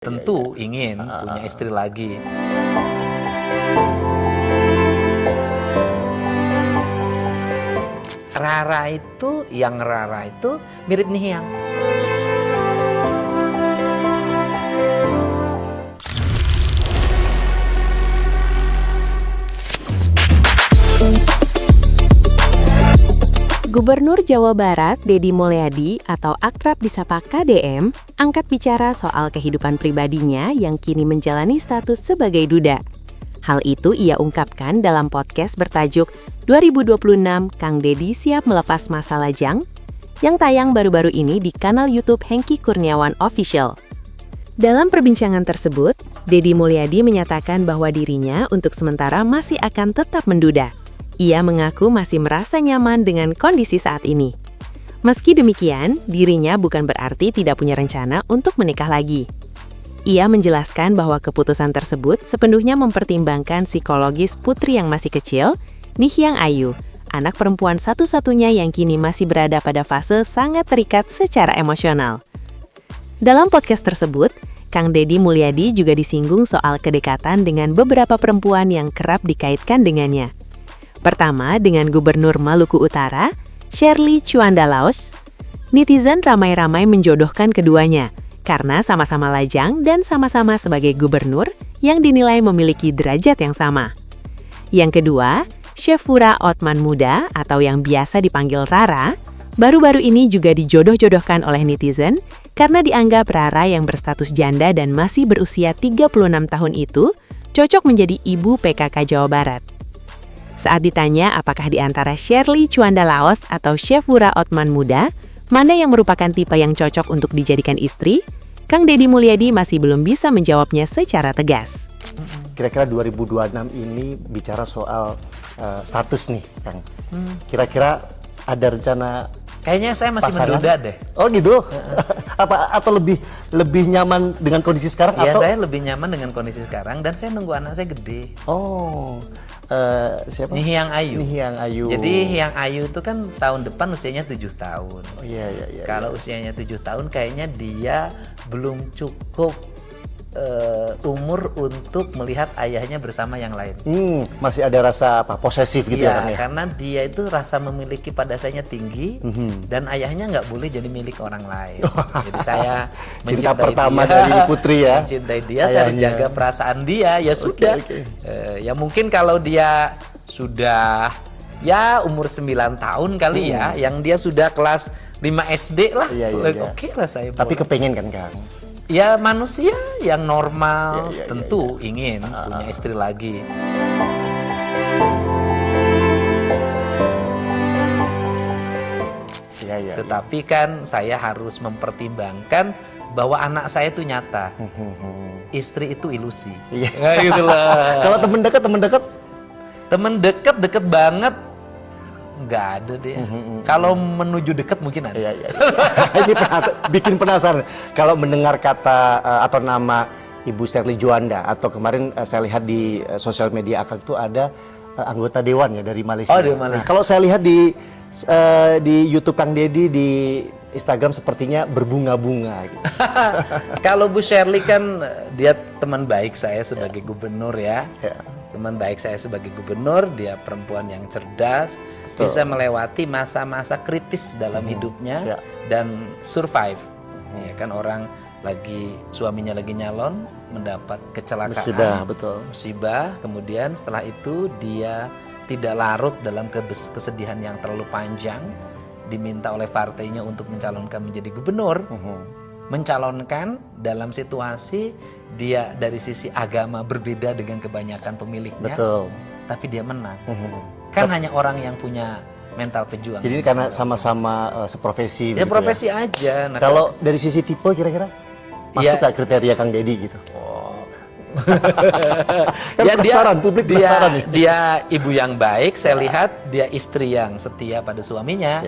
Tentu ingin punya istri lagi. Rara itu mirip Nihiang. Gubernur Jawa Barat, Deddy Mulyadi atau akrab disapa KDM, angkat bicara soal kehidupan pribadinya yang kini menjalani status sebagai duda. Hal itu ia ungkapkan dalam podcast bertajuk 2026 Kang Deddy Siap Melepas Masa Lajang yang tayang baru-baru ini di kanal YouTube Hengky Kurniawan Official. Dalam perbincangan tersebut, Deddy Mulyadi menyatakan bahwa dirinya untuk sementara masih akan tetap menduda. Ia mengaku masih merasa nyaman dengan kondisi saat ini. Meski demikian, dirinya bukan berarti tidak punya rencana untuk menikah lagi. Ia menjelaskan bahwa keputusan tersebut sepenuhnya mempertimbangkan psikologis putri yang masih kecil, Nihiang Ayu, anak perempuan satu-satunya yang kini masih berada pada fase sangat terikat secara emosional. Dalam podcast tersebut, Kang Deddy Mulyadi juga disinggung soal kedekatan dengan beberapa perempuan yang kerap dikaitkan dengannya. Pertama, dengan Gubernur Maluku Utara, Shirley Chuandalaos. Netizen ramai-ramai menjodohkan keduanya karena sama-sama lajang dan sama-sama sebagai gubernur yang dinilai memiliki derajat yang sama. Yang kedua, Shefura Othman Muda atau yang biasa dipanggil Rara, baru-baru ini juga dijodoh-jodohkan oleh netizen karena dianggap Rara yang berstatus janda dan masih berusia 36 tahun itu cocok menjadi ibu PKK Jawa Barat. Saat ditanya apakah di antara Shirley Chuandalaos atau Shefura Othman Muda, mana yang merupakan tipe yang cocok untuk dijadikan istri, Kang Deddy Mulyadi masih belum bisa menjawabnya secara tegas. Kira-kira 2026 ini bicara soal status nih, Kang. Kira-kira ada rencana? Kayaknya saya masih pasangan? menduda deh. Oh gitu? Atau lebih nyaman dengan kondisi sekarang? Iya, atau? saya lebih nyaman dengan kondisi sekarang dan saya nunggu anak saya gede. Oh, siapa? Nihiang Ayu. Nihiang Ayu. Jadi Nihiang Ayu itu kan tahun depan usianya 7 tahun. Oh iya. Kalau usianya 7 tahun kayaknya dia belum cukup umur untuk melihat ayahnya bersama yang lain. Masih ada rasa posesif gitu ya, Kang? Karena dia itu rasa memiliki pada sayanya tinggi dan ayahnya nggak boleh jadi milik orang lain. Jadi saya cinta mencintai pertama dia, dari putri ya. mencintai dia, saya harus jaga perasaan dia. Ya sudah. Okay. Ya mungkin kalau dia sudah ya umur 9 tahun kali ya, yang dia sudah kelas 5 SD lah. Iya. Oke lah saya. Tapi boleh. kepengen kan, Kang? Ya manusia yang normal Iya. tentu ingin punya istri lagi. Iya. Tetapi kan saya harus mempertimbangkan bahwa anak saya itu nyata. Istri itu ilusi. Iya. Nah, gitu lah. Kalau temen dekat, Deket banget nggak ada deh. Kalau menuju deket mungkin ada. Iya. Ini bikin penasaran. Kalau mendengar kata atau nama Ibu Shirley Juanda atau kemarin saya lihat di sosial media Akang itu ada anggota dewan ya dari Malaysia. Oh, dari Malaysia. Nah, kalau saya lihat di YouTube Kang Deddy di Instagram sepertinya berbunga-bunga gitu. Kalau Bu Shirley kan dia teman baik saya sebagai gubernur ya. Teman baik saya sebagai gubernur, dia perempuan yang cerdas, bisa melewati masa-masa kritis dalam hidupnya dan survive. Ya kan orang suaminya lagi nyalon mendapat kecelakaan, musibah, kemudian setelah itu dia tidak larut dalam kesedihan yang terlalu panjang, diminta oleh partainya untuk mencalonkan menjadi gubernur. Mencalonkan dalam situasi dia dari sisi agama berbeda dengan kebanyakan pemilihnya, tapi dia menang. Kan hanya orang yang punya mental pejuang. Jadi ini karena sama-sama seprofesi. Ya profesi aja. Nah, kalau dari sisi tipe kira-kira masuk nggak kriteria Kang Deddy gitu? Kan ya, publik penasaran nih. Dia ibu yang baik, saya lihat dia istri yang setia pada suaminya.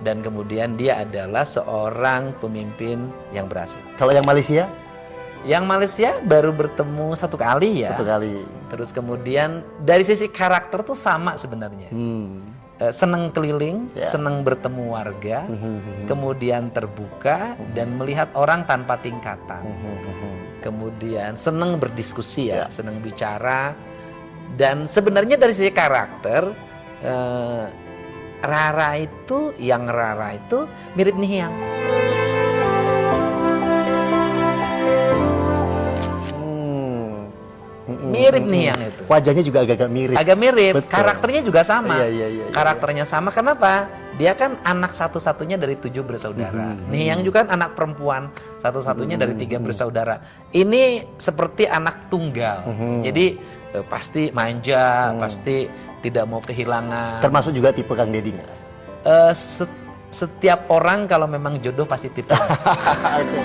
Dan kemudian dia adalah seorang pemimpin yang berhasil. Kalau yang Malaysia? Yang Malaysia baru bertemu 1 kali ya. 1 kali. Terus kemudian dari sisi karakter tuh sama sebenarnya. Seneng keliling, seneng bertemu warga, kemudian terbuka dan melihat orang tanpa tingkatan. kemudian senang berdiskusi ya, senang bicara, dan sebenarnya dari sisi karakter Rara itu mirip Nihiang. Mirip Nihiang itu. Wajahnya juga agak-agak mirip. Agak mirip, Betul. karakternya juga sama. Iya. Karakternya sama, kenapa? Dia kan anak satu-satunya dari 7 bersaudara. Nihiang juga kan anak perempuan satu-satunya dari 3 bersaudara. Ini seperti anak tunggal. Jadi pasti manja, pasti tidak mau kehilangan. Termasuk juga tipe Kang Deddy nggak? Setiap orang kalau memang jodoh pasti tipe. Oke.